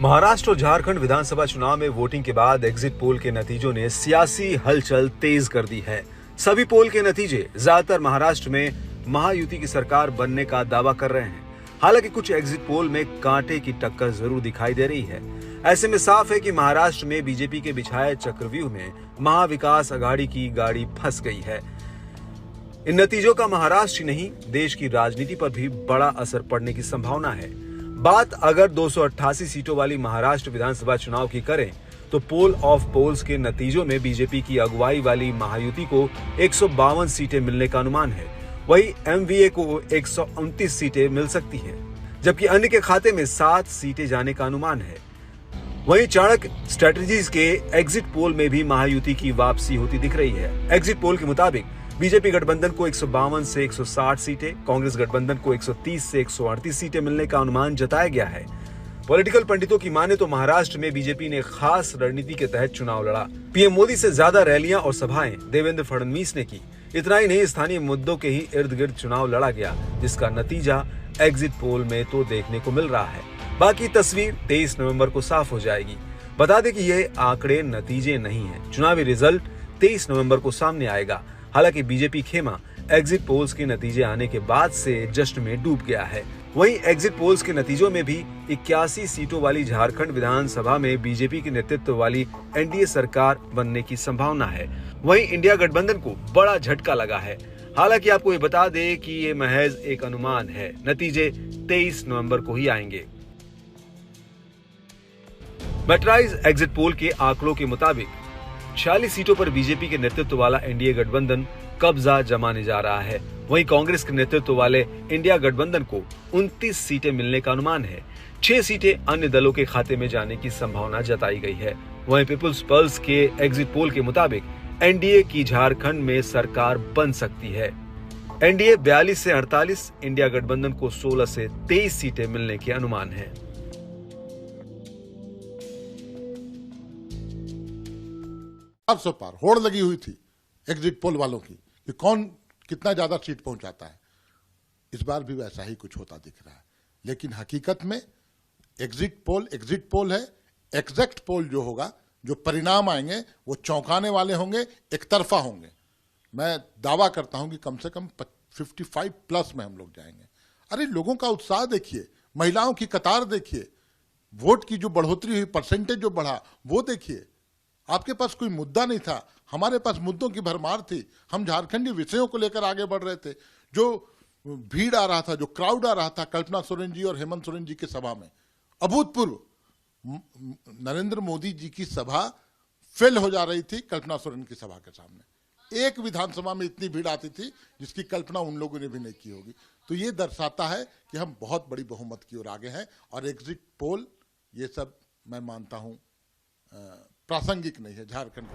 महाराष्ट्र और झारखंड विधानसभा चुनाव में वोटिंग के बाद एग्जिट पोल के नतीजों ने सियासी हलचल तेज कर दी है। सभी पोल के नतीजे ज्यादातर महाराष्ट्र में महायुति की सरकार बनने का दावा कर रहे हैं। हालांकि कुछ एग्जिट पोल में कांटे की टक्कर जरूर दिखाई दे रही है। ऐसे में साफ है कि महाराष्ट्र में बीजेपी के बिछाए चक्रव्यूह में महाविकास अघाड़ी की गाड़ी फंस गई है। इन नतीजों का महाराष्ट्र नहीं, देश की राजनीति पर भी बड़ा असर पड़ने की संभावना है। बात अगर 288 सीटों वाली महाराष्ट्र विधानसभा चुनाव की करें तो पोल ऑफ पोल्स के नतीजों में बीजेपी की अगुवाई वाली महायुति को 152 सीटें मिलने का अनुमान है। वहीं एमवीए को 129 सीटें मिल सकती हैं, जबकि अन्य के खाते में 7 सीटें जाने का अनुमान है। वहीं चाणक्य स्ट्रेटजीज के एग्जिट पोल में भी महायुति की वापसी होती दिख रही है। एग्जिट पोल के मुताबिक बीजेपी गठबंधन को 152 से 160 सीटें, कांग्रेस गठबंधन को 130 से 138 सीटें मिलने का अनुमान जताया गया है। पॉलिटिकल पंडितों की माने तो महाराष्ट्र में बीजेपी ने खास रणनीति के तहत चुनाव लड़ा। पीएम मोदी से ज्यादा रैलियां और सभाएं देवेंद्र फडणवीस ने की। इतना ही नहीं, स्थानीय मुद्दों के ही इर्द गिर्द चुनाव लड़ा गया, जिसका नतीजा एग्जिट पोल में तो देखने को मिल रहा है। बाकी तस्वीर 23 नवंबर को साफ हो जाएगी। बता दें कि ये आंकड़े नतीजे नहीं है। चुनावी रिजल्ट 23 नवंबर को सामने आएगा। हालांकि बीजेपी खेमा एग्जिट पोल्स के नतीजे आने के बाद से जश्न में डूब गया है। वहीं एग्जिट पोल्स के नतीजों में भी 81 सीटों वाली झारखंड विधानसभा में बीजेपी के नेतृत्व वाली एनडीए सरकार बनने की संभावना है। वहीं इंडिया गठबंधन को बड़ा झटका लगा है। हालांकि आपको ये बता दें कि ये महज एक अनुमान है। नतीजे 23 नवंबर को ही आएंगे। मेट्राइज एग्जिट पोल के आंकड़ों के मुताबिक 46 सीटों पर बीजेपी के नेतृत्व वाला एनडीए गठबंधन कब्जा जमाने जा रहा है। वहीं कांग्रेस के नेतृत्व वाले इंडिया गठबंधन को 29 सीटें मिलने का अनुमान है। 6 सीटें अन्य दलों के खाते में जाने की संभावना जताई गई है। वहीं पीपुल्स पल्स के एग्जिट पोल के मुताबिक एनडीए की झारखंड में सरकार बन सकती है। एनडीए 42 से 48, इंडिया गठबंधन को 16 से 23 सीटें मिलने के अनुमान है। सौ पार होड़ लगी हुई थी एग्जिट पोल वालों की कि कौन कितना ज्यादा सीट पहुंचाता है। इस बार भी वैसा ही कुछ होता दिख रहा है, लेकिन हकीकत में एग्जिट पोल है। एग्जैक्ट पोल जो होगा, जो परिणाम आएंगे वो चौंकाने वाले होंगे, एक तरफा होंगे। मैं दावा करता हूं कि कम से कम 55 प्लस में हम लोग जाएंगे। अरे लोगों का उत्साह देखिए, महिलाओं की कतार देखिए, वोट की जो बढ़ोतरी हुई, परसेंटेज जो बढ़ा वो देखिए। आपके पास कोई मुद्दा नहीं था, हमारे पास मुद्दों की भरमार थी। हम झारखंडी विषयों को लेकर आगे बढ़ रहे थे। जो भीड़ आ रहा था, जो क्राउड आ रहा था कल्पना सोरेन जी और हेमंत सोरेन जी की सभा में, अभूतपूर्व। नरेंद्र मोदी जी की सभा फेल हो जा रही थी कल्पना सोरेन की सभा के सामने। एक विधानसभा में इतनी भीड़ आती थी जिसकी कल्पना उन लोगों ने भी नहीं की होगी। तो ये दर्शाता है कि हम बहुत बड़ी बहुमत की ओर आगे हैं। और एग्जिट पोल ये सब मैं मानता हूं प्रासंगिक नहीं है झारखंड।